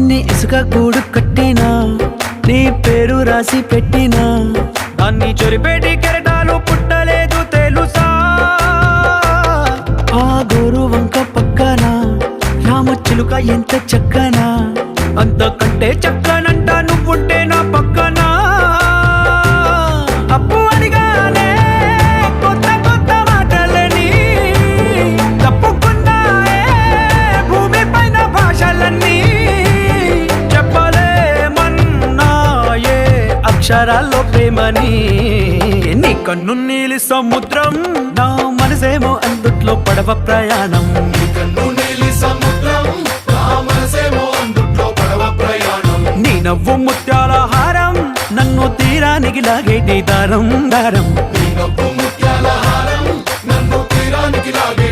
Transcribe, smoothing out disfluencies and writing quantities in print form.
నీ ఇసుక గూడు కట్టినా, నీ పేరు రాసి పెట్టినా, దాన్ని చొరిపేటి కెరటాలు పుట్టలేదు తెలుసా. ఆ గోరు వంక పక్కన రామచిలుక ఎంత చక్కనా, అంతకంటే చక్కనంట నువ్వుంటే నా పక్కన. అప్పు అడిగానే కొత్త కొత్త మాటలని, తప్పుకున్నాయే భూమి పైన భాషలన్నీ, చెప్పలేమన్నాయే అక్షరాల్లో ప్రేమని. నీ కన్ను నీలి సముద్రం, నా మనసేమో అందుట్లో పడవ ప్రయాణం. నీ నవ్వు ముత్యాల హారం, నన్ను తీరానికి లాగేటి దారం దారం. నీ నవ్వు ముత్యాల హారం, నన్ను తీరానికి లాగే